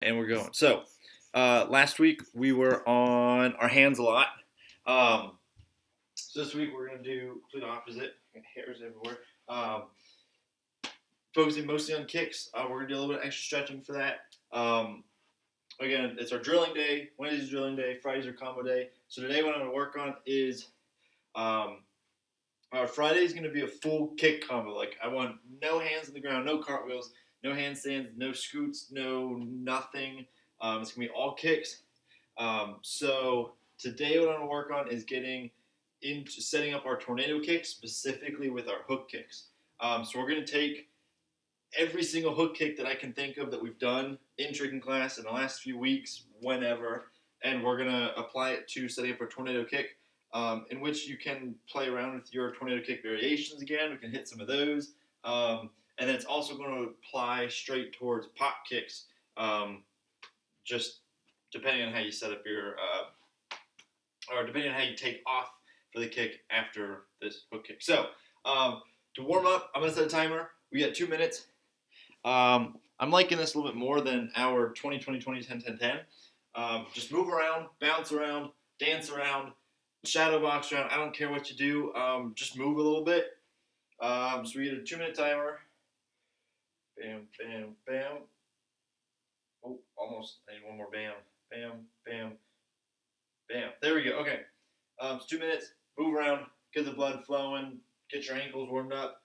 And we're going. So, last week we were on our hands a lot. So this week we're going to do complete opposite. Hairs everywhere. Focusing mostly on kicks. We're going to do a little bit of extra stretching for that. Again, it's our drilling day. Wednesday's drilling day. Friday's our combo day. So today what I'm going to work on is Friday is going to be a full kick combo. Like I want no hands on the ground, no cartwheels, no handstands, no scoots, no nothing. It's going to be all kicks. So today what I'm going to work on is getting into setting up our tornado kicks specifically with our hook kicks. So we're going to take every single hook kick that I can think of that we've done in tricking class in the last few weeks, whenever, and we're going to apply it to setting up our tornado kick, in which you can play around with your tornado kick variations again. We can hit some of those. And then it's also going to apply straight towards pop kicks, just depending on how you set up your, or depending on how you take off for the kick after this hook kick. So to warm up, I'm going to set a timer. We got 2 minutes. I'm liking this a little bit more than our 20-20-20-10-10-10. Just move around, bounce around, dance around, shadow box around. I don't care what you do. Just move a little bit. So we get a 2 minute timer. Bam, bam, bam. Oh, almost. I need one more bam. Bam, bam, bam. There we go. Okay. It's 2 minutes. Move around. Get the blood flowing. Get your ankles warmed up.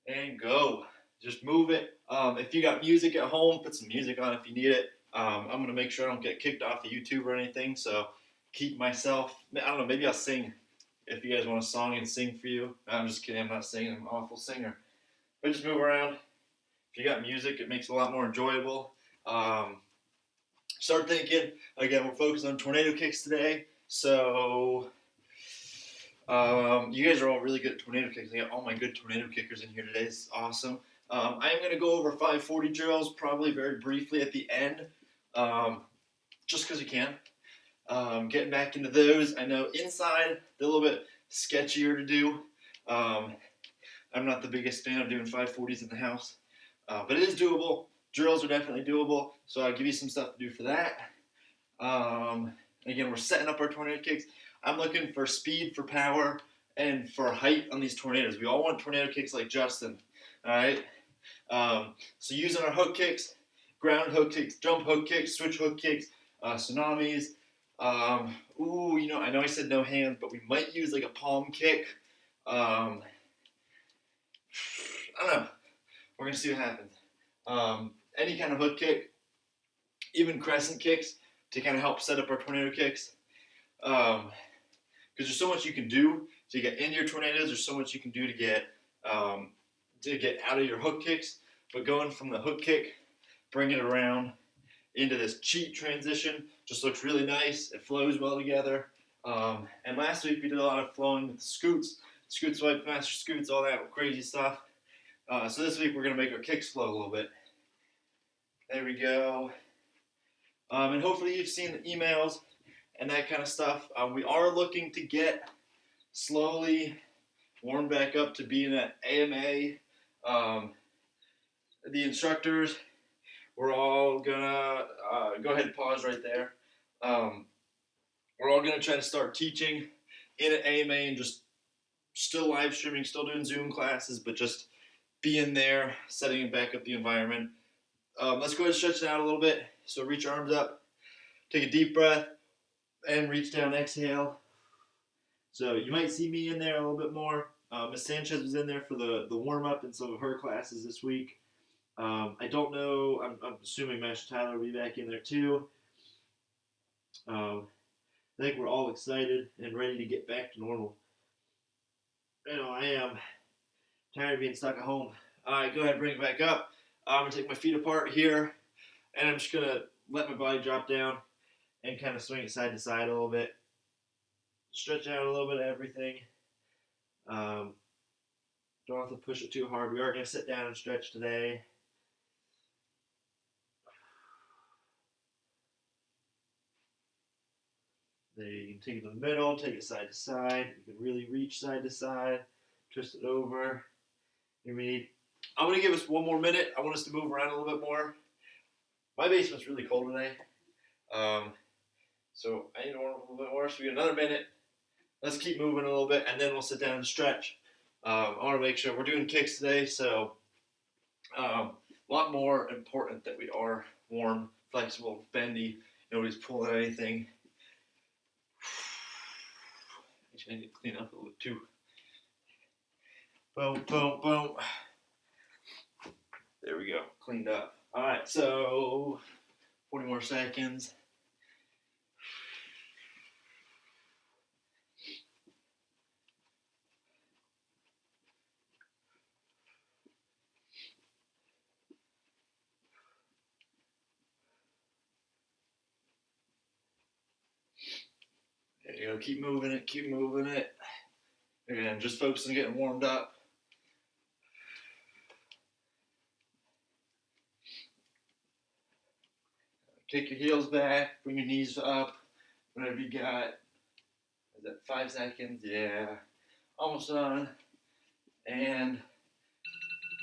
And go. Just move it. If you got music at home, put some music on if you need it. I'm going to make sure I don't get kicked off of YouTube or anything, so keep myself, I don't know, maybe I'll sing if you guys want a song and sing for you. I'm just kidding, I'm not singing, I'm an awful singer. But just move around. If you got music, it makes it a lot more enjoyable. Start thinking, again, we're focused on tornado kicks today, so you guys are all really good at tornado kicks. I got all my good tornado kickers in here today. This is awesome. I am going to go over 540 drills probably very briefly at the end, just because you can. Getting back into those. I know inside, they're a little bit sketchier to do. I'm not the biggest fan of doing 540s in the house, but it is doable. Drills are definitely doable, so I'll give you some stuff to do for that. Again, we're setting up our tornado kicks. I'm looking for speed, for power, and for height on these tornadoes. We all want tornado kicks like Justin, all right? So using our hook kicks, ground hook kicks, jump hook kicks, switch hook kicks, tsunamis. I know I said no hands, but we might use like a palm kick. I don't know. We're going to see what happens. Any kind of hook kick, even crescent kicks to kind of help set up our tornado kicks. Because there's so much you can do to get into your tornadoes. There's so much you can do to get out of your hook kicks. But going from the hook kick, bringing it around into this cheat transition just looks really nice. It flows well together. And last week we did a lot of flowing with scoots, scoot swipe, master scoots, all that crazy stuff. So this week we're going to make our kicks flow a little bit. There we go. And hopefully you've seen the emails and that kind of stuff. We are looking to get slowly warmed back up to being at AMA. The instructors, we're all gonna go ahead and pause right there. We're all gonna try to start teaching in an AMA and just still live streaming, still doing Zoom classes, but just being there, setting back up the environment. Let's go ahead and stretch it out a little bit. So reach your arms up, take a deep breath, and reach down, exhale. So you might see me in there a little bit more. Miss Sanchez was in there for the warm-up in some of her classes this week. I don't know. I'm assuming Master Tyler will be back in there too. I think we're all excited and ready to get back to normal. I am tired of being stuck at home. All right, go ahead and bring it back up. I'm going to take my feet apart here, and I'm just going to let my body drop down and kind of swing it side to side a little bit. Stretch out a little bit of everything. Don't have to push it too hard. We are going to sit down and stretch today. There, you can take it in the middle, take it side to side. You can really reach side to side, twist it over. I'm going to give us 1 more minute. I want us to move around a little bit more. My basement's really cold today, um, so I need to warm up a little bit more. So we get another minute. Let's keep moving a little bit, and then we'll sit down and stretch. I want to make sure we're doing kicks today, so a lot more important that we are warm, flexible, bendy. Nobody's pulling anything. Actually, I need to clean up a little bit too. Boom, boom, boom. There we go, cleaned up. All right, so 40 more seconds. There you go, keep moving it, keep moving it. Again, just focus on getting warmed up. Kick your heels back, bring your knees up, whatever you got. Is that 5 seconds? Yeah. Almost done. And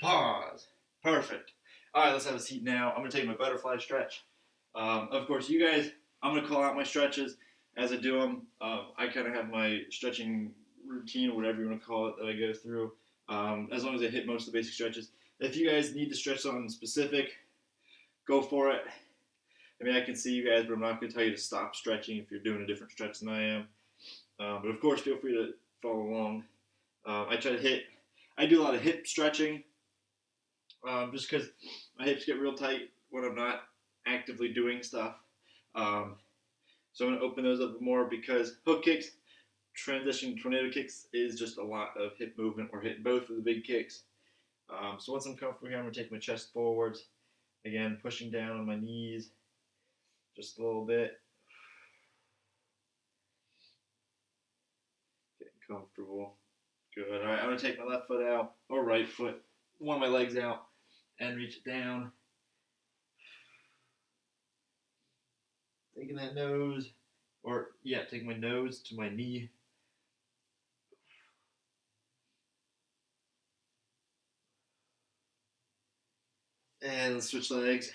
pause. Perfect. All right, let's have a seat now. I'm going to take my butterfly stretch. Of course, you guys, I'm going to call out my stretches as I do them. I kind of have my stretching routine, or whatever you want to call it, that I go through, as long as I hit most of the basic stretches. If you guys need to stretch something specific, go for it. I mean, I can see you guys, but I'm not going to tell you to stop stretching if you're doing a different stretch than I am. But of course, feel free to follow along. I do a lot of hip stretching, just because my hips get real tight when I'm not actively doing stuff. So I'm going to open those up more, because hook kicks, transition tornado kicks is just a lot of hip movement. We're hitting both of the big kicks. So once I'm comfortable here, I'm going to take my chest forwards. Again, pushing down on my knees just a little bit. Getting comfortable. Good. All right, I'm going to take my left foot out, or right foot, one of my legs out, and reach it down. Taking that nose, taking my nose to my knee. And let's switch legs.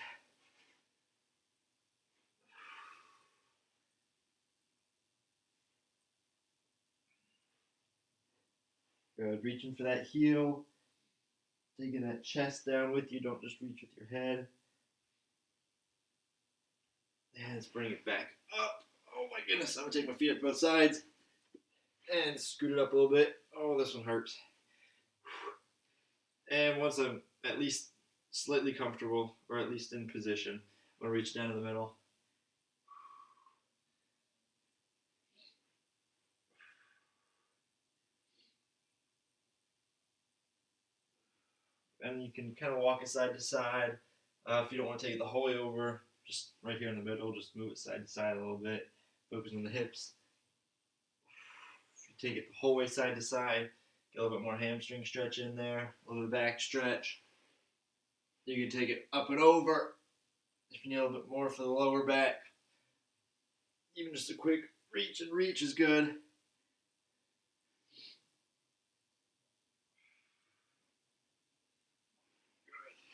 Good. Reaching for that heel. Taking that chest down with you. Don't just reach with your head. And let's bring it back up. Oh my goodness. I'm going to take my feet up both sides and scoot it up a little bit. Oh, this one hurts. And once I'm at least slightly comfortable, or at least in position, I'm going to reach down to the middle. And you can kind of walk it side to side. If you don't want to take it the whole way over, just right here in the middle, just move it side to side a little bit. Focus on the hips. If you take it the whole way side to side, get a little bit more hamstring stretch in there, a little bit of back stretch. You can take it up and over if you need a little bit more for the lower back. Even just a quick reach and reach is good.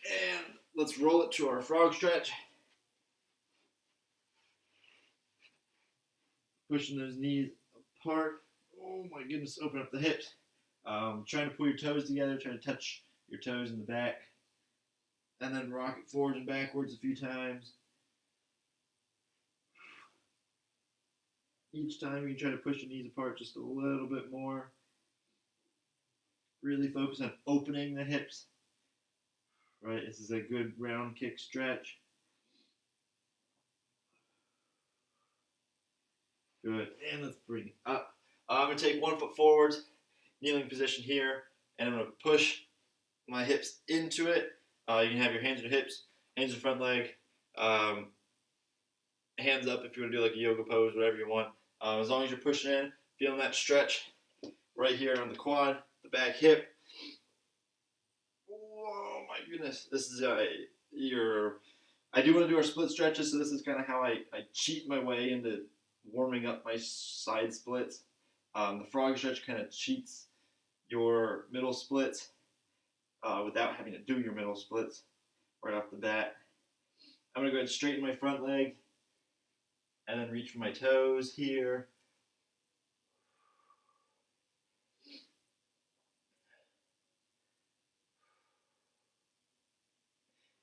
And let's roll it to our frog stretch. Pushing those knees apart. Oh my goodness, open up the hips. Trying to pull your toes together, trying to touch your toes in the back. And then rock it forwards and backwards a few times. Each time you try to push your knees apart just a little bit more. Really focus on opening the hips. Right, this is a good round kick stretch. Good, and let's bring it up. I'm going to take 1 foot forward, kneeling position here, and I'm going to push my hips into it. You can have your hands on your hips, hands on front leg, hands up if you want to do like a yoga pose, whatever you want. As long as you're pushing in, feeling that stretch right here on the quad, the back hip. Oh my goodness, this is I do want to do our split stretches, so this is kind of how I cheat my way into warming up my side splits. The frog stretch kind of cheats your middle splits without having to do your middle splits right off the bat. I'm going to go ahead and straighten my front leg and then reach for my toes here.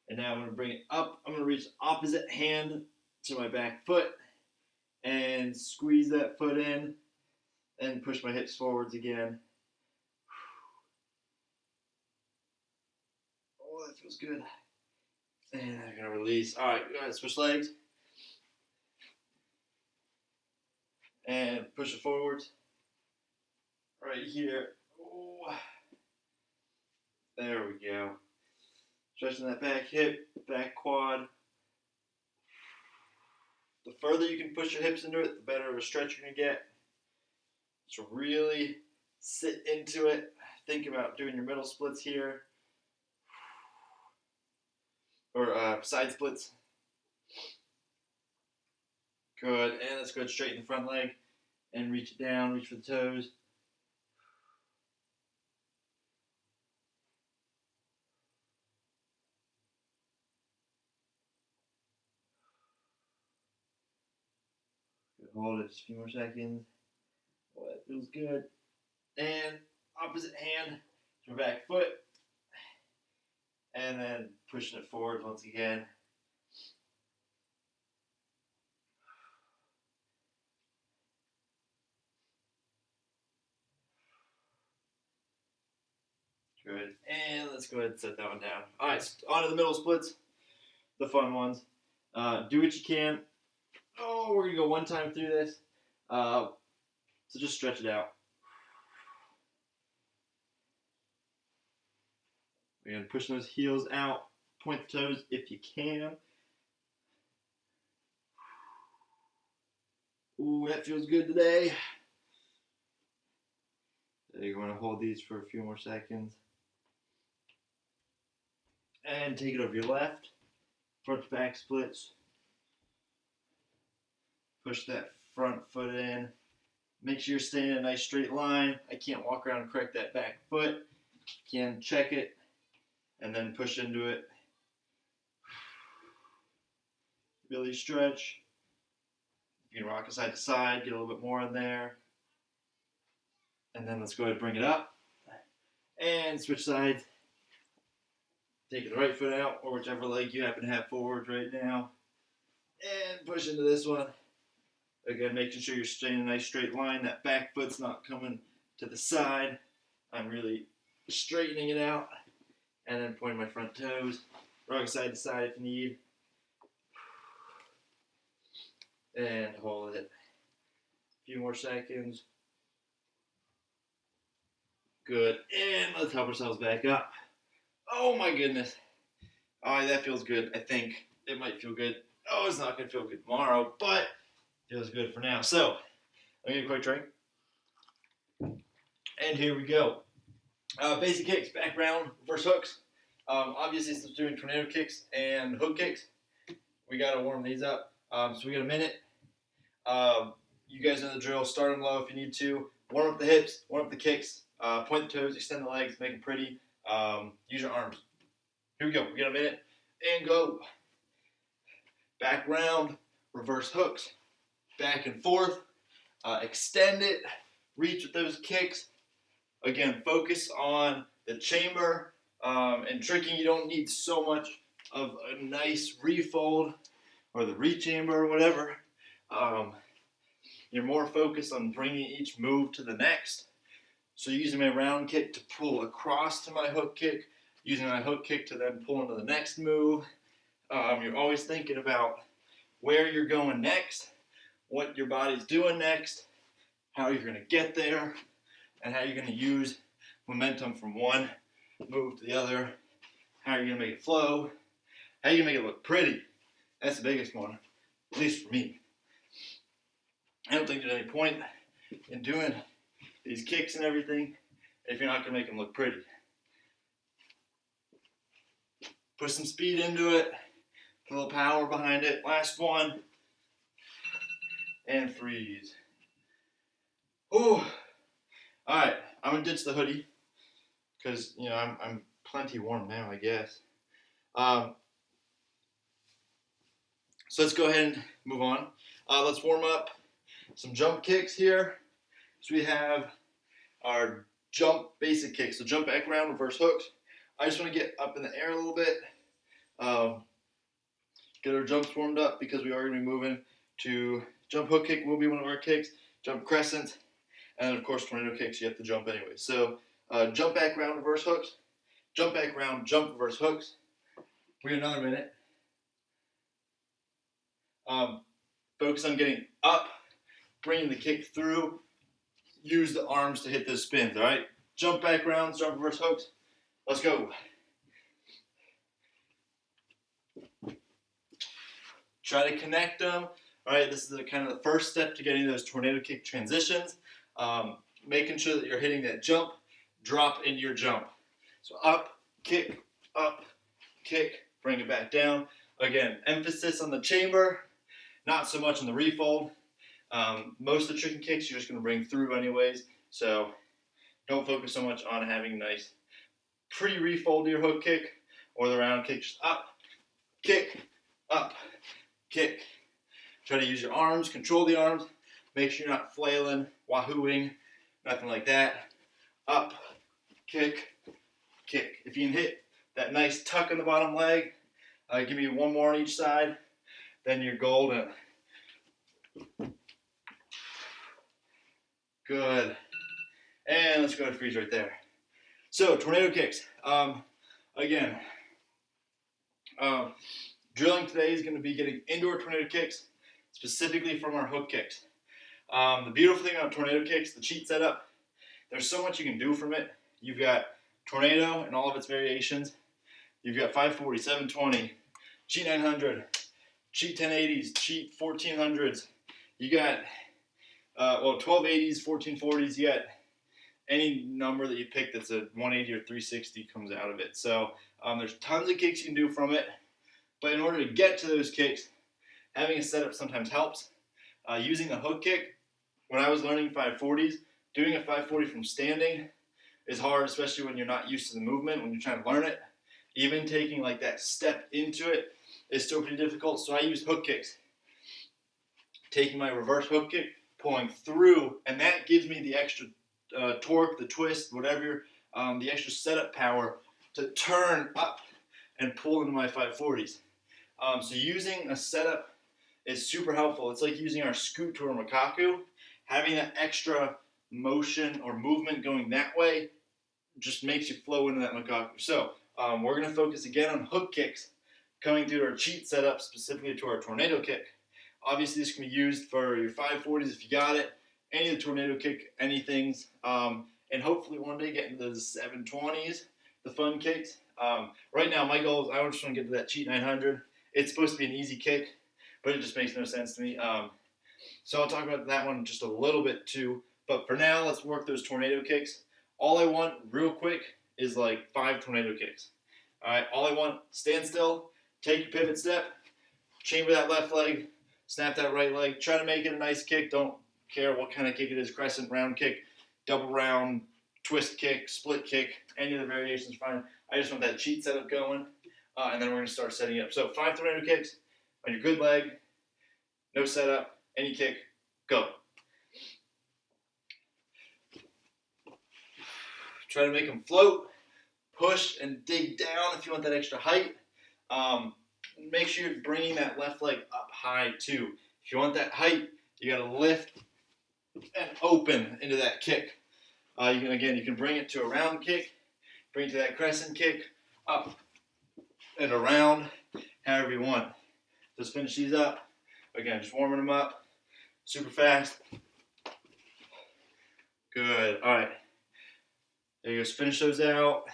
And now I'm going to bring it up. I'm going to reach the opposite hand to my back foot and squeeze that foot in and push my hips forwards again. Oh, that feels good. And I'm going to release. All right, go ahead, switch legs. And push it forwards. Right here. Oh. There we go. Stretching that back hip, back quad. The further you can push your hips into it, the better of a stretch you're going to get. So really sit into it. Think about doing your middle splits here. Or side splits. Good. And let's go straighten the front leg and reach it down, reach for the toes. Good. Hold it just a few more seconds. Oh, that feels good. And opposite hand to my back foot. And then pushing it forward once again. Good. And let's go ahead and set that one down. All right, on to the middle splits, the fun ones. Do what you can. Oh, we're going to go one time through this. So just stretch it out. We're going to push those heels out. Point the toes if you can. Ooh, that feels good today. You're going to hold these for a few more seconds. And take it over your left. Front to back splits. Push that front foot in. Make sure you're staying in a nice straight line. I can't walk around and correct that back foot. Can check it and then push into it. Really stretch. You can rock it side to side, get a little bit more in there. And then let's go ahead and bring it up. And switch sides. Take the right foot out, or whichever leg you happen to have forward right now. And push into this one. Again, making sure you're staying in a nice straight line. That back foot's not coming to the side. I'm really straightening it out. And then pointing my front toes. Rock side to side if you need. And hold it. A few more seconds. Good. And let's help ourselves back up. Oh my goodness. Oh, that feels good. I think it might feel good. Oh, it's not going to feel good tomorrow, but it feels good for now. So, I'm going to get a quick drink. And here we go. Basic kicks, back round, reverse hooks. Obviously, since we're doing tornado kicks and hook kicks, we got to warm these up. So we got a minute. You guys know the drill. Start them low if you need to. Warm up the hips, warm up the kicks, point the toes, extend the legs, make them pretty. Use your arms. Here we go. We got a minute. And go. Back round, reverse hooks. Back and forth. Extend it. Reach with those kicks. Again, focus on the chamber. And tricking, you don't need so much of a nice refold or the re-chamber or whatever. You're more focused on bringing each move to the next. So using my round kick to pull across to my hook kick, using my hook kick to then pull into the next move. You're always thinking about where you're going next, what your body's doing next, how you're going to get there, and how you're going to use momentum from one move to the other, how you're going to make it flow, how you're going to make it look pretty. That's the biggest one, at least for me. I don't think there's any point in doing these kicks and everything if you're not going to make them look pretty. Put some speed into it, put a little power behind it. Last one, and freeze. Ooh. All right, I'm gonna ditch the hoodie because you know, I'm plenty warm now, I guess. So let's go ahead and move on. Let's warm up some jump kicks here. So we have our jump basic kicks. So jump back around, reverse hooks. I just want to get up in the air a little bit. Get our jumps warmed up because we are going to be moving to jump hook kick will be one of our kicks. Jump crescent. And then of course tornado kicks, you have to jump anyway. So jump back round, reverse hooks. Jump back round, jump, reverse hooks. We got another minute. Focus on getting up, bringing the kick through. Use the arms to hit those spins, all right? Jump back rounds, jump, reverse hooks. Let's go. Try to connect them. All right, this is kind of the first step to getting those tornado kick transitions. Making sure that you're hitting that jump, drop into your jump. So up, kick, bring it back down. Again, emphasis on the chamber, not so much on the refold. Most of the tricky kicks you're just going to bring through anyways, so don't focus so much on having a nice, pretty refold to your hook kick or the round kick. Just up, kick. Try to use your arms, control the arms. Make sure you're not flailing, wahooing, nothing like that. Up, kick. If you can hit that nice tuck in the bottom leg, give me one more on each side, then you're golden. Good. And let's go to freeze right there. So, tornado kicks. Again, drilling today is going to be getting indoor tornado kicks, specifically from our hook kicks. The beautiful thing about tornado kicks, the cheat setup, there's so much you can do from it. You've got tornado and all of its variations. You've got 540, 720, cheat 900, cheat 1080s, cheat 1400s. You got 1280s, 1440s. You got any number that you pick that's a 180 or 360 comes out of it. So there's tons of kicks you can do from it. But in order to get to those kicks, having a setup sometimes helps. Using a hook kick, when I was learning 540s, doing a 540 from standing is hard, especially when you're not used to the movement, when you're trying to learn it. Even taking like that step into it is still pretty difficult, so I use hook kicks. Taking my reverse hook kick, pulling through, and that gives me the extra torque, the twist, whatever, the extra setup power to turn up and pull into my 540s. So using a setup is super helpful. It's like using our scoot to our Makaku. Having that extra motion or movement going that way just makes you flow into that Makaku. So we're going to focus again on hook kicks, coming through our cheat setup, specifically to our tornado kick. Obviously, this can be used for your 540s if you got it, any of the tornado kick, anythings, and hopefully one day get into the 720s, the fun kicks. Right now, my goal is I just want to get to that cheat 900. It's supposed to be an easy kick, but it just makes no sense to me. So I'll talk about that one just a little bit too. But for now, let's work those tornado kicks. All I want, real quick, is like 5 tornado kicks. All right, all I want, stand still, take your pivot step, chamber that left leg, snap that right leg. Try to make it a nice kick. Don't care what kind of kick it is, crescent, round kick, double round, twist kick, split kick, any of the variations are fine. I just want that cheat setup going, and then we're going to start setting it up. So 5 tornado kicks on your good leg, no setup, any kick, go. Try to make them float, push, and dig down if you want that extra height. Make sure you're bringing that left leg up high too. If you want that height, you got to lift and open into that kick. You can bring it to a round kick, bring it to that crescent kick, up and around, however you want. Just finish these up. Again, just warming them up, super fast. Good. All right. There you go. Just finish those out.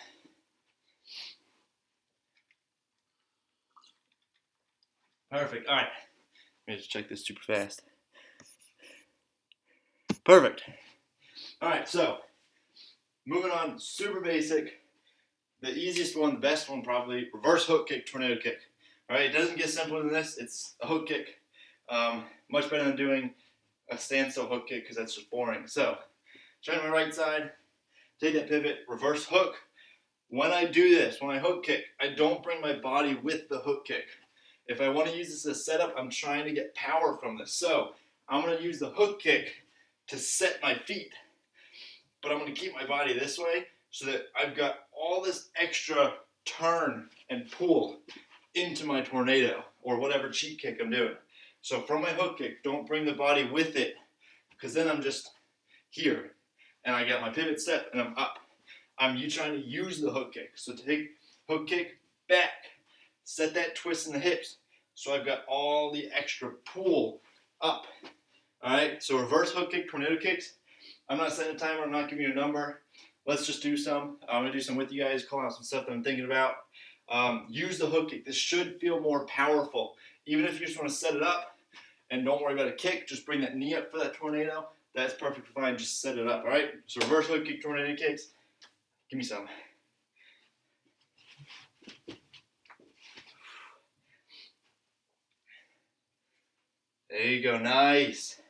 Perfect. All right. Let me just check this super fast. Perfect. All right. So, moving on, super basic. The easiest one, the best one probably, reverse hook kick, tornado kick. All right. It doesn't get simpler than this. It's a hook kick. Much better than doing a standstill hook kick because that's just boring. So, try to my right side. Take that pivot, reverse hook. When I do this, when I hook kick, I don't bring my body with the hook kick. If I want to use this as a setup, I'm trying to get power from this. So I'm going to use the hook kick to set my feet, but I'm going to keep my body this way so that I've got all this extra turn and pull into my tornado or whatever cheat kick I'm doing. So from my hook kick, don't bring the body with it, because then I'm just here and I got my pivot step and I'm up. You trying to use the hook kick. So take hook kick, back, set that twist in the hips. So I've got all the extra pull up. All right, so reverse hook kick, tornado kicks. I'm not setting a timer, I'm not giving you a number. Let's just do some. I'm gonna do some with you guys, call out some stuff that I'm thinking about. Use the hook kick. This should feel more powerful. Even if you just wanna set it up and don't worry about a kick, just bring that knee up for that tornado. That's perfectly fine, just set it up, all right? So reverse hook kick, tornado kicks. Give me some. There you go, nice.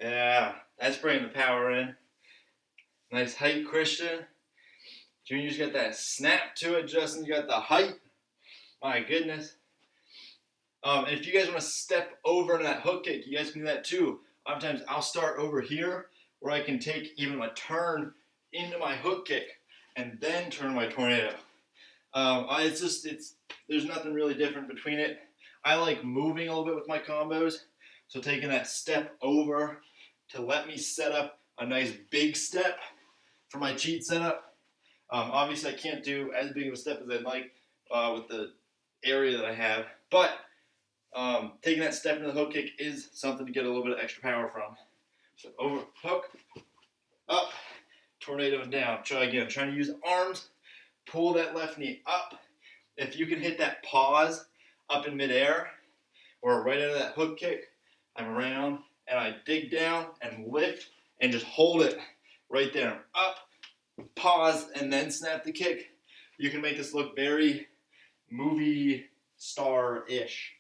Yeah, that's bringing the power in. Nice height, Christian. Junior's got that snap to it. Justin's got the height. My goodness. And if you guys want to step over into that hook kick, you guys can do that too. Oftentimes I'll start over here where I can take even a turn into my hook kick and then turn my tornado. There's nothing really different between it. I like moving a little bit with my combos. So taking that step over to let me set up a nice big step for my cheat setup. Obviously I can't do as big of a step as I'd like with the area that I have, but taking that step into the hook kick is something to get a little bit of extra power from. So over, hook, up, tornado and down. Try again, trying to use arms, pull that left knee up. If you can hit that pause up in midair or right out of that hook kick, I'm around and I dig down and lift and just hold it right there. Up, pause, and then snap the kick. You can make this look very movie star-ish.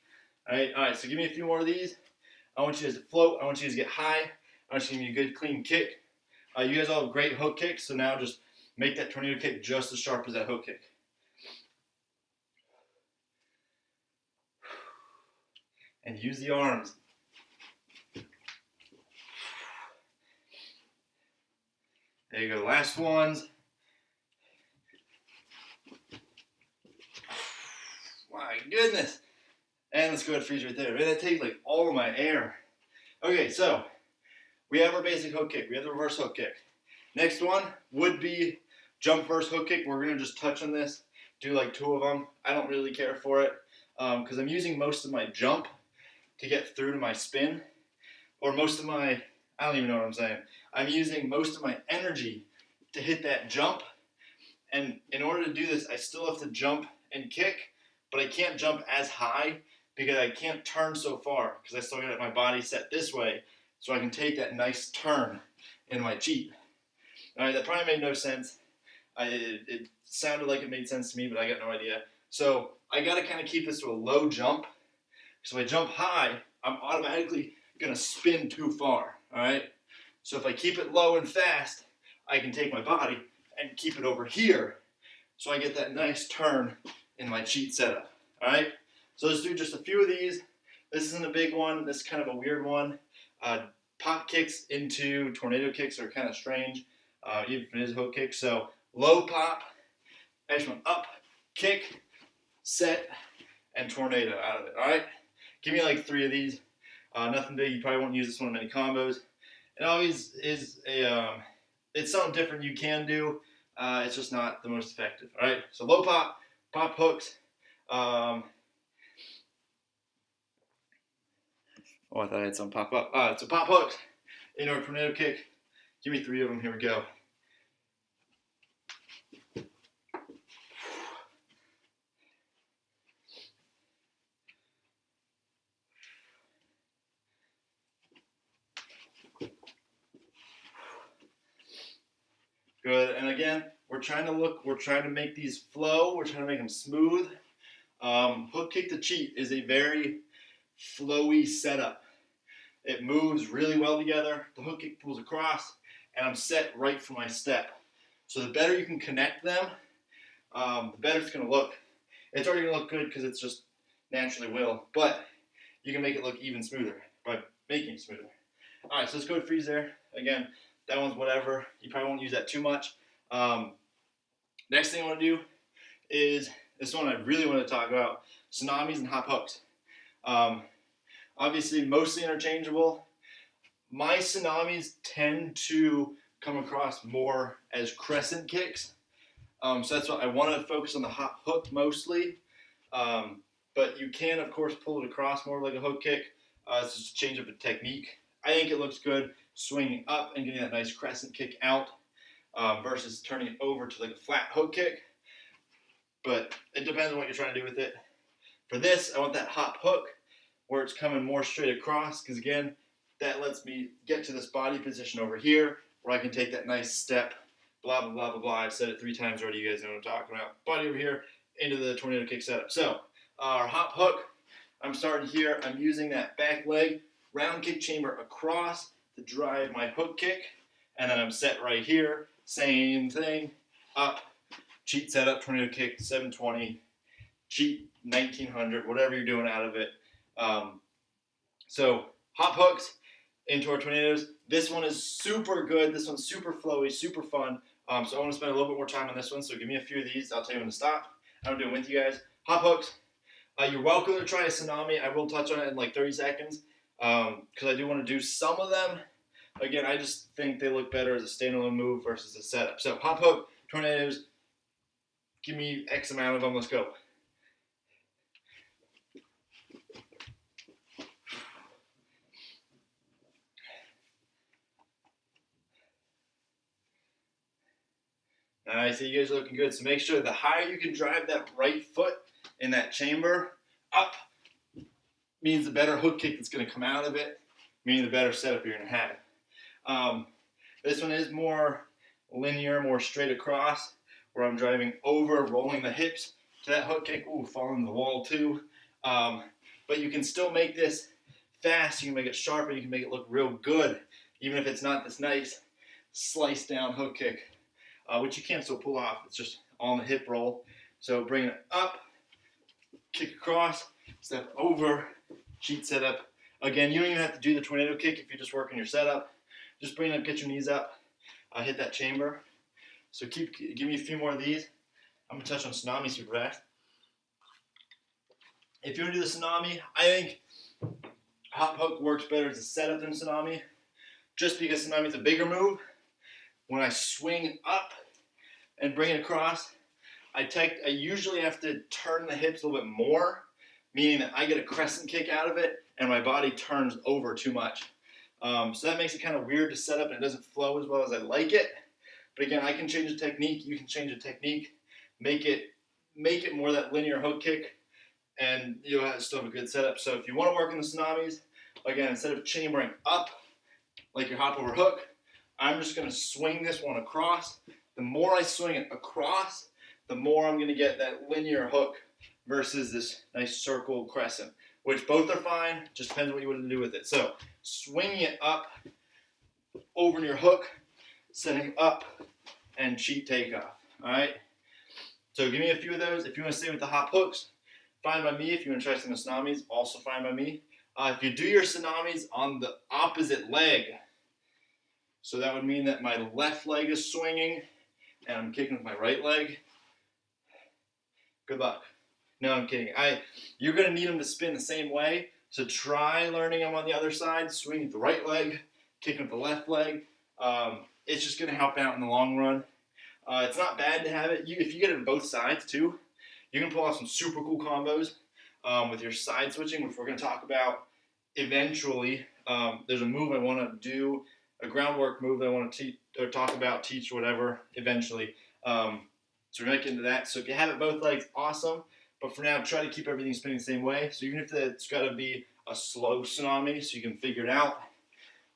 All right, so give me a few more of these. I want you guys to float. I want you guys to get high. I want you to give me a good clean kick. You guys all have great hook kicks, so now just make that tornado kick just as sharp as that hook kick. And use the arms. There you go, last ones. My goodness. And let's go ahead and freeze right there. Man, that takes like all of my air. Okay, so we have our basic hook kick. We have the reverse hook kick. Next one would be jump verse hook kick. We're gonna just touch on this, do like 2 of them. I don't really care for it because I'm using most of my jump to get through to my spin, or most of my, I don't even know what I'm saying. I'm using most of my energy to hit that jump, and in order to do this, I still have to jump and kick, but I can't jump as high because I can't turn so far because I still got my body set this way so I can take that nice turn in my cheat. All right, that probably made no sense. It sounded like it made sense to me, but I got no idea. So I got to kind of keep this to a low jump. So if I jump high, I'm automatically going to spin too far, all right? So if I keep it low and fast, I can take my body and keep it over here so I get that nice turn in my cheat setup, all right? So let's do just a few of these. This isn't a big one. This is kind of a weird one. Pop kicks into tornado kicks are kind of strange, even if it is a hook kick. So low pop, nice one, up, kick, set, and tornado out of it, all right? Give me like 3 of these. Nothing big. You probably won't use this one in many combos. It always is it's something different you can do. It's just not the most effective. All right. So low pop, pop hooks. Oh, I thought I had some pop up. So pop hooks into a tornado kick. Give me 3 of them. Here we go. Good, and again, we're trying to make these flow, we're trying to make them smooth. Hook kick to cheat is a very flowy setup. It moves really well together, the hook kick pulls across, and I'm set right for my step. So the better you can connect them, the better it's going to look. It's already going to look good because it's just naturally will, but you can make it look even smoother by making it smoother. All right, so let's go to freeze there. Again, that one's whatever. You probably won't use that too much. Next thing I want to do is this one I really want to talk about, tsunamis and hop hooks. Obviously, mostly interchangeable. My tsunamis tend to come across more as crescent kicks. So that's why I want to focus on the hop hook mostly. But you can, of course, pull it across more like a hook kick. It's just a change of a technique. I think it looks good swinging up and getting that nice crescent kick out versus turning it over to like a flat hook kick. But it depends on what you're trying to do with it. For this, I want that hop hook where it's coming more straight across because, again, that lets me get to this body position over here where I can take that nice step, blah, blah, blah, blah, blah. I've said it 3 times already. You guys know what I'm talking about. Body over here into the tornado kick setup. So our hop hook, I'm starting here. I'm using that back leg round kick chamber across to drive my hook kick. And then I'm set right here. Same thing. Up, cheat setup, tornado kick, 720, cheat 1900, whatever you're doing out of it. So hop hooks into our tornadoes. This one is super good. This one's super flowy, super fun. So I want to spend a little bit more time on this one. So give me a few of these. I'll tell you when to stop. I'm doing with you guys. Hop hooks. You're welcome to try a tsunami. I will touch on it in like 30 seconds because I do want to do some of them. Again, I just think they look better as a standalone move versus a setup. So hop hook, tornadoes. Give me X amount of them. Let's go. Nice, so you guys are looking good. So make sure the higher you can drive that right foot in that chamber up means the better hook kick that's going to come out of it, meaning the better setup you're going to have. This one is more linear, more straight across, where I'm driving over, rolling the hips to that hook kick. Ooh, falling the wall too. But you can still make this fast. You can make it sharp, and you can make it look real good, even if it's not this nice slice down hook kick. Which you can still pull off. It's just on the hip roll. So bring it up, kick across, step over, cheat setup. Again, you don't even have to do the tornado kick if you're just working your setup. Just bring it up, get your knees up, hit that chamber. So give me a few more of these. I'm going to touch on tsunami super fast. If you want to do the tsunami, I think hop hook works better as a setup than tsunami. Just because tsunami is a bigger move. When I swing up and bring it across, I usually have to turn the hips a little bit more, meaning that I get a crescent kick out of it and my body turns over too much. So that makes it kind of weird to set up and it doesn't flow as well as I like it. But again, I can change the technique. You can change the technique, make it more that linear hook kick, and you'll still have a good setup. So if you want to work in the tsunamis, again, instead of chambering up like your hop over hook, I'm just going to swing this one across. The more I swing it across, the more I'm going to get that linear hook versus this nice circle crescent, which both are fine. Just depends what you want to do with it. So swinging it up over your hook, setting up, and cheat takeoff. All right? So give me a few of those. If you want to stay with the hop hooks, fine by me. If you're interested in the tsunamis, also fine by me. If you do your tsunamis on the opposite leg, so that would mean that my left leg is swinging and I'm kicking with my right leg. Good luck. No, I'm kidding. You're going to need them to spin the same way. So try learning them on the other side, swinging with the right leg, kicking with the left leg. It's just going to help out in the long run. It's not bad to have it. If you get it on both sides too, you can pull off some super cool combos with your side switching, which we're going to talk about eventually. There's a move I want to do, a groundwork move that I want to teach, whatever, eventually. So we're going to get into that. So if you have it both legs, awesome. But for now, try to keep everything spinning the same way. So even if it's got to be a slow tsunami so you can figure it out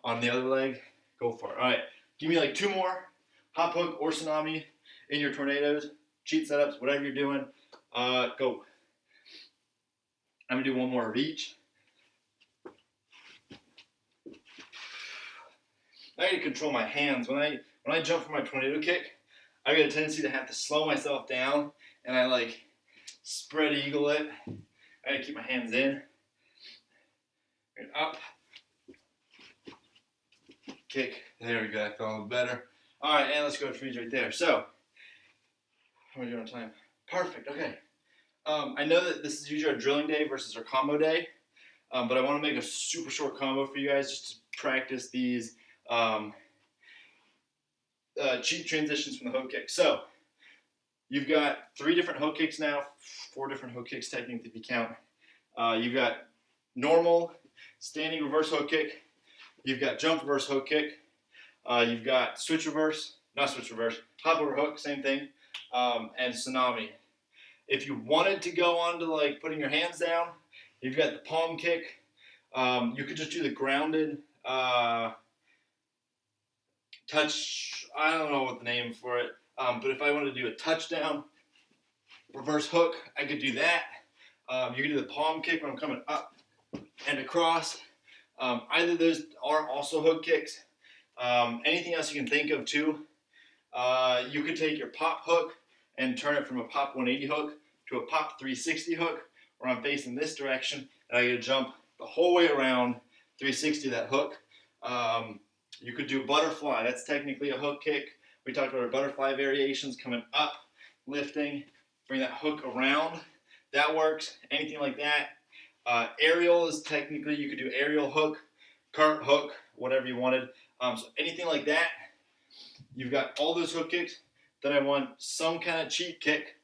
on the other leg, go for it. All right, give me like 2 more, hop hook or tsunami in your tornadoes, cheat setups, whatever you're doing. Go. I'm going to do 1 more of each. I got to control my hands. When I jump for my tornado kick, I got a tendency to have to slow myself down, and I like spread eagle it. I gotta keep my hands in and up. Kick. There we go. I felt a little better. All right, and let's go to freeze right there. So, how are we doing on time? Perfect. Okay. I know that this is usually our drilling day versus our combo day, but I want to make a super short combo for you guys just to practice these cheap transitions from the hook kick. So, you've got 3 different hook kicks now, 4 different hook kicks technically if you count. You've got normal, standing reverse hook kick. You've got jump reverse hook kick. You've got switch reverse, not switch reverse, hop over hook, same thing, and tsunami. If you wanted to go on to like putting your hands down, you've got the palm kick. You could just do the grounded touch. I don't know what the name for it, but if I wanted to do a touchdown reverse hook, I could do that. You could do the palm kick when I'm coming up and across. Either of those are also hook kicks. Anything else you can think of too. You could take your pop hook and turn it from a pop 180 hook to a pop 360 hook, where I'm facing this direction and I get to jump the whole way around 360 that hook. You could do butterfly. That's technically a hook kick. We talked about our butterfly variations, coming up, lifting, bring that hook around. That works. Anything like that. Aerial is technically, you could do aerial hook, cart hook, whatever you wanted. So anything like that. You've got all those hook kicks. Then I want some kind of cheat kick,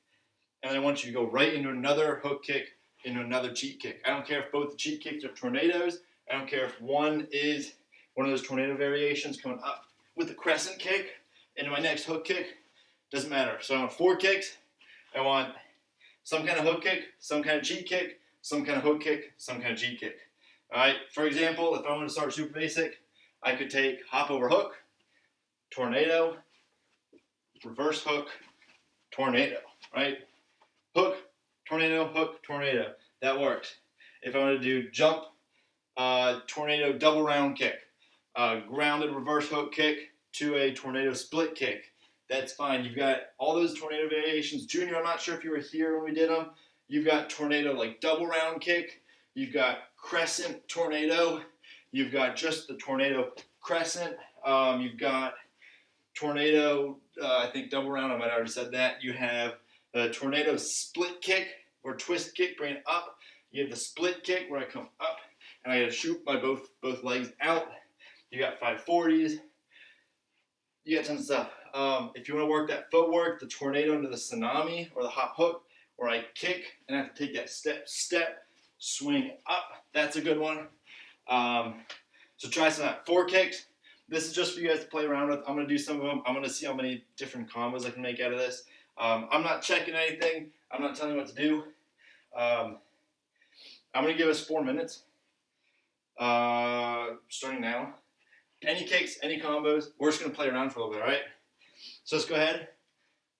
and I want you to go right into another hook kick, into another cheat kick. I don't care if both the cheat kicks are tornadoes. I don't care if one is one of those tornado variations coming up with a crescent kick into my next hook kick. Doesn't matter. So I want 4 kicks. I want some kind of hook kick, some kind of cheat kick, some kind of hook kick, some kind of cheat kick. All right. For example, if I want to start super basic, I could take hop over hook, tornado, reverse hook, tornado, right? Hook, tornado. That works. If I want to do jump, tornado double round kick, grounded reverse hook kick to a tornado split kick, that's fine. You've got all those tornado variations. Junior, I'm not sure if you were here when we did them. You've got tornado like double round kick. You've got crescent tornado. You've got just the tornado crescent. You've got tornado, I think double round, I might have already said that. You have the tornado split kick or twist kick, bring it up. You have the split kick where I come up and I gotta shoot my both legs out. You got 540s. You got tons of stuff. If you want to work that footwork, the tornado into the tsunami or the hop hook, where I kick and I have to take that step, swing up. That's a good one. So try some of that. 4 kicks. This is just for you guys to play around with. I'm going to do some of them. I'm going to see how many different combos I can make out of this. I'm not checking anything. I'm not telling you what to do. I'm going to give us 4 minutes. Starting now. Any kicks, any combos. We're just going to play around for a little bit, all right? So let's go ahead.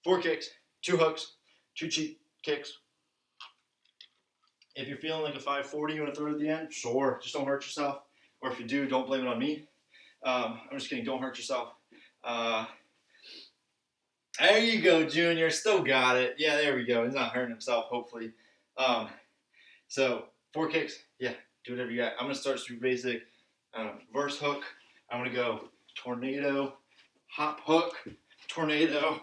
4 kicks, 2 hooks, 2 cheat kicks. If you're feeling like a 540 you want to throw it at the end, sure. Just don't hurt yourself. Or if you do, don't blame it on me. I'm just kidding. Don't hurt yourself. There you go, Junior. Still got it. Yeah, there we go. He's not hurting himself, hopefully. So 4 kicks. Yeah, do whatever you got. I'm going to start super basic. Reverse hook. I'm going to go tornado, hop hook, tornado,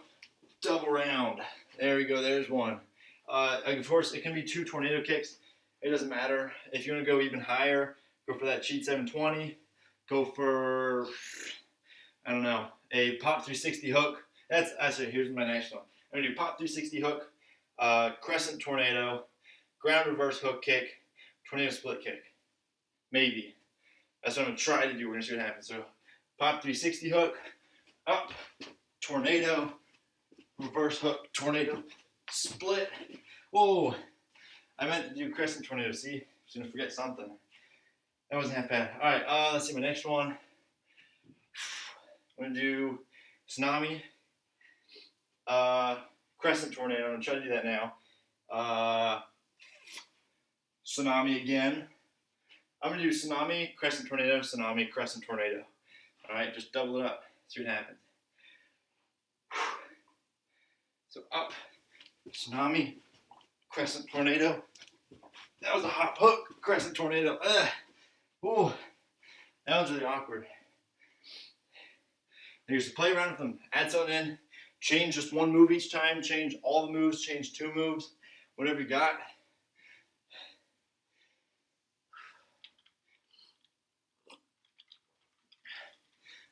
double round. There we go. There's one. Of course, it can be 2 tornado kicks. It doesn't matter. If you want to go even higher, go for that cheat 720. Go for, I don't know, a pop 360 hook. That's actually, here's my next one. I'm going to do pop 360 hook, crescent tornado, ground reverse hook kick, tornado split kick. Maybe. That's what I'm going to try to do. We're going to see what happens. So pop 360 hook, up, tornado, reverse hook, tornado, split. Whoa. I meant to do crescent tornado. See? I was going to forget something. That wasn't half bad. All right, let's see my next one. I'm going to do tsunami, crescent tornado. I'm going to try to do that now. Tsunami again. I'm going to do tsunami, crescent tornado, tsunami, crescent tornado. All right, just double it up. See what happens. So up, tsunami, crescent tornado, That was a hop hook, crescent tornado. Ooh, that was really awkward. And you just play around with them, add something in, change just one move each time, change all the moves, change 2 moves, whatever you got.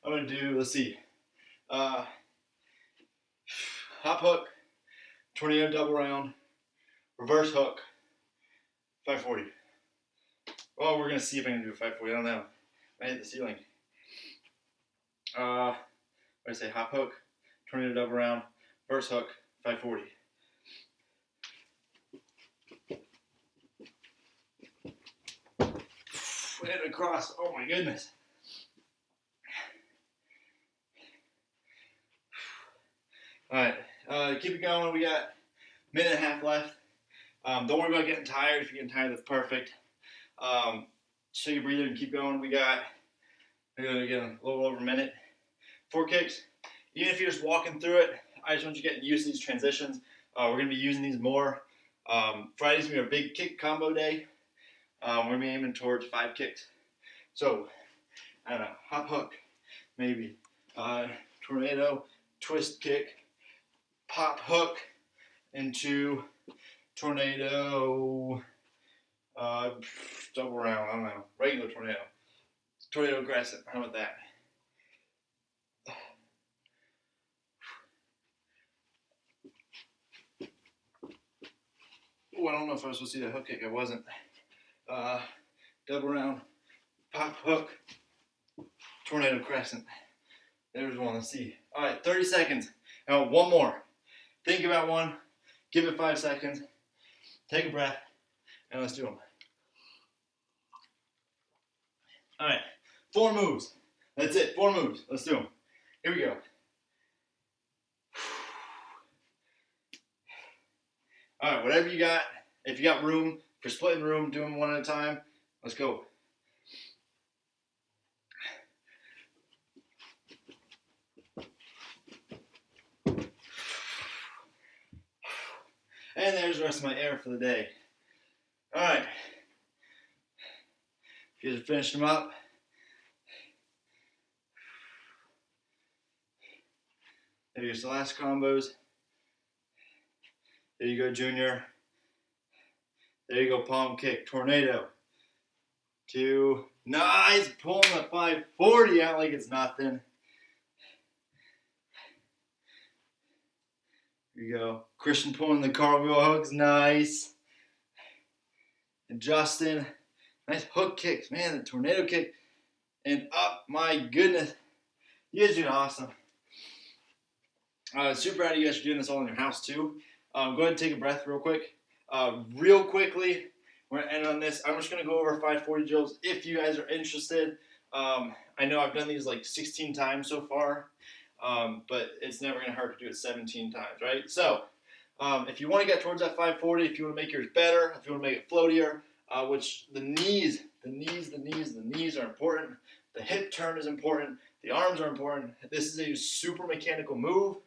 I'm gonna do, let's see, hop hook, tornado double round, reverse hook, 540. Well, we're gonna see if I can do a 540. I don't know. I hit the ceiling. What did I say? Hop hook, tornado double round, reverse hook, 540. Hit it across. Oh my goodness. All right, keep it going. We got a minute and a half left. Don't worry about getting tired. If you're getting tired, that's perfect. Take a breather and keep going. We got, again, a little over a minute. 4 kicks. Even if you're just walking through it, I just want you getting used to these transitions. We're going to be using these more. Friday's going to be our big kick combo day. We're going to be aiming towards 5 kicks. So, I don't know, hop hook, maybe. Tornado, twist kick, pop hook into tornado, double round, I don't know, regular tornado. Tornado crescent, how about that? Oh, I don't know if I was supposed to see the hook kick, I wasn't. Double round, pop hook, tornado crescent. There's one, let's see. All right, 30 seconds. Now, one more. Think about one, give it 5 seconds, take a breath, and let's do them. All right, 4 moves. That's it, 4 moves. Let's do them. Here we go. All right, whatever you got. If you got room, if you're splitting room, doing one at a time, let's go. And there's the rest of my air for the day. All right. If you guys have finished them up, there's the last combos. There you go, Junior. There you go, palm kick, tornado. 2, nice, pulling the 540 out like it's nothing. Here you go. Christian pulling the cartwheel hooks, nice. And Justin, nice hook kicks. Man, the tornado kick. And up, my goodness. You guys are doing awesome. Super proud of you guys for doing this all in your house too. Go ahead and take a breath real quick. Real quickly, we're going to end on this. I'm just going to go over 540 drills if you guys are interested. I know I've done these like 16 times so far, but it's never going to hurt to do it 17 times, right? So if you want to get towards that 540, if you want to make yours better, if you want to make it floatier, which the knees are important. The hip turn is important. The arms are important. This is a super mechanical move.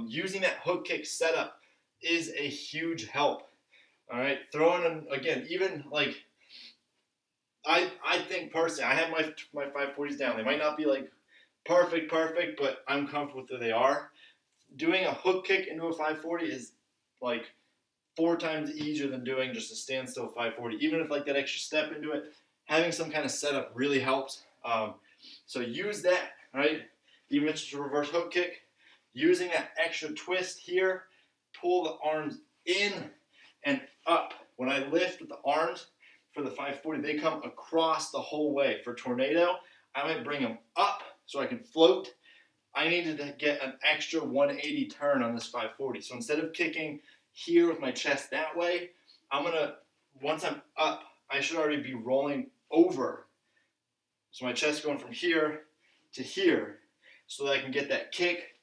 Using that hook kick setup is a huge help. All right, throwing them again, even like I think personally, I have my 540s down. They might not be like perfect, but I'm comfortable with where they are. Doing a hook kick into a 540 is like 4 times easier than doing just a standstill 540. Even if like that extra step into it, having some kind of setup really helps. So use that, right? Even if it's just a reverse hook kick, using that extra twist here, pull the arms in and up. When I lift with the arms for the 540, they come across the whole way. For tornado, I might bring them up so I can float. I needed to get an extra 180 turn on this 540. So instead of kicking here with my chest that way, once I'm up, I should already be rolling over. So my chest going from here to here so that I can get that kick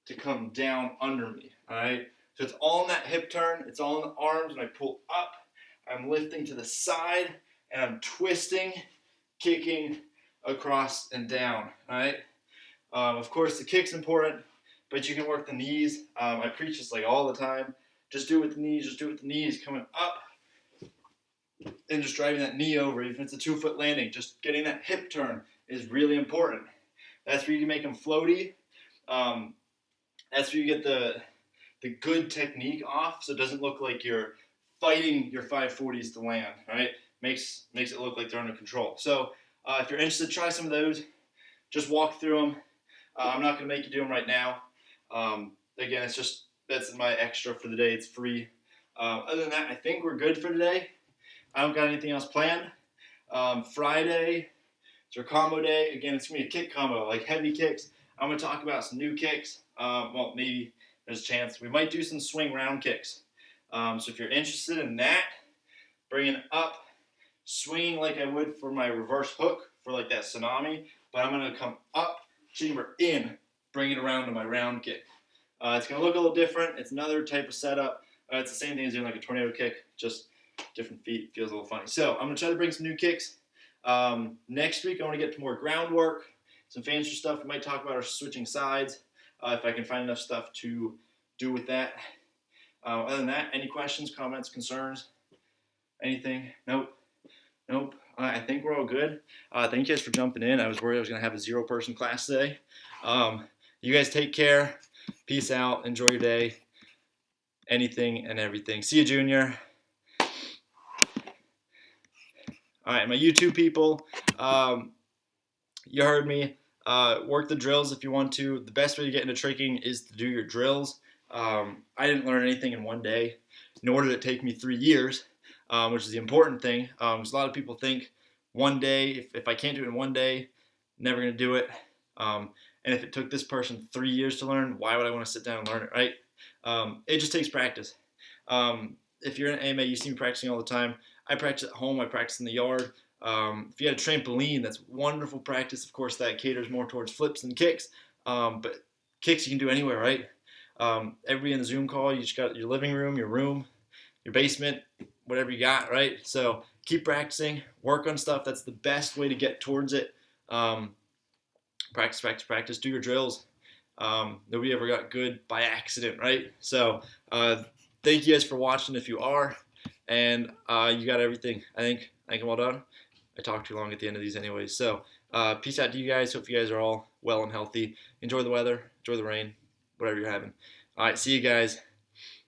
to come down under me, all right? So it's all in that hip turn. It's all in the arms. When I pull up, I'm lifting to the side, and I'm twisting, kicking across and down, all right? Of course, the kick's important, but you can work the knees. I preach this like all the time. Just do it with the knees. Just do it with the knees. Coming up, and just driving that knee over, even if it's a 2-foot landing, just getting that hip turn is really important. That's where you can make them floaty. Um, that's where you get the good technique off, so it doesn't look like you're fighting your 540s to land. Right? Makes it look like they're under control. So if you're interested, try some of those. Just walk through them. I'm not going to make you do them right now. Again, that's my extra for the day. It's free. Other than that, I think we're good for today. I don't got anything else planned. Friday, it's our combo day. Again, it's going to be a kick combo, like heavy kicks. I'm going to talk about some new kicks. Well, maybe there's a chance. We might do some swing round kicks. So if you're interested in that, bring it up, swinging like I would for my reverse hook for like that tsunami, but I'm going to come up, chamber in, bring it around to my round kick. It's going to look a little different. It's another type of setup. It's the same thing as doing like a tornado kick, just different feet. Feels a little funny. So I'm going to try to bring some new kicks. Next week I want to get to more groundwork, some fancier stuff. We might talk about our switching sides if I can find enough stuff to do with that. Other than that, any questions, comments, concerns, anything? Nope. I think we're all good. Thank you guys for jumping in. I was worried I was going to have a 0-person class today. You guys take care. Peace out. Enjoy your day. Anything and everything. See you, Junior. All right, my YouTube people, you heard me. Work the drills if you want to. The best way to get into tricking is to do your drills. I didn't learn anything in one day, nor did it take me 3 years, which is the important thing. Because a lot of people think one day, if I can't do it in one day, never going to do it. And if it took this person 3 years to learn, why would I want to sit down and learn it, right? It just takes practice. If you're in AMA, you see me practicing all the time. I practice at home. I practice in the yard. If you had a trampoline, that's wonderful practice. Of course, that caters more towards flips than kicks. But kicks you can do anywhere, right? Everybody in the Zoom call, you just got your living room, your basement, whatever you got, right? So keep practicing. Work on stuff. That's the best way to get towards it. Practice. Do your drills. Nobody ever got good by accident, right? So thank you guys for watching if you are. And you got everything. I think I'm all done. I talk too long at the end of these anyways. So peace out to you guys. Hope you guys are all well and healthy. Enjoy the weather. Enjoy the rain. Whatever you're having. All right. See you guys.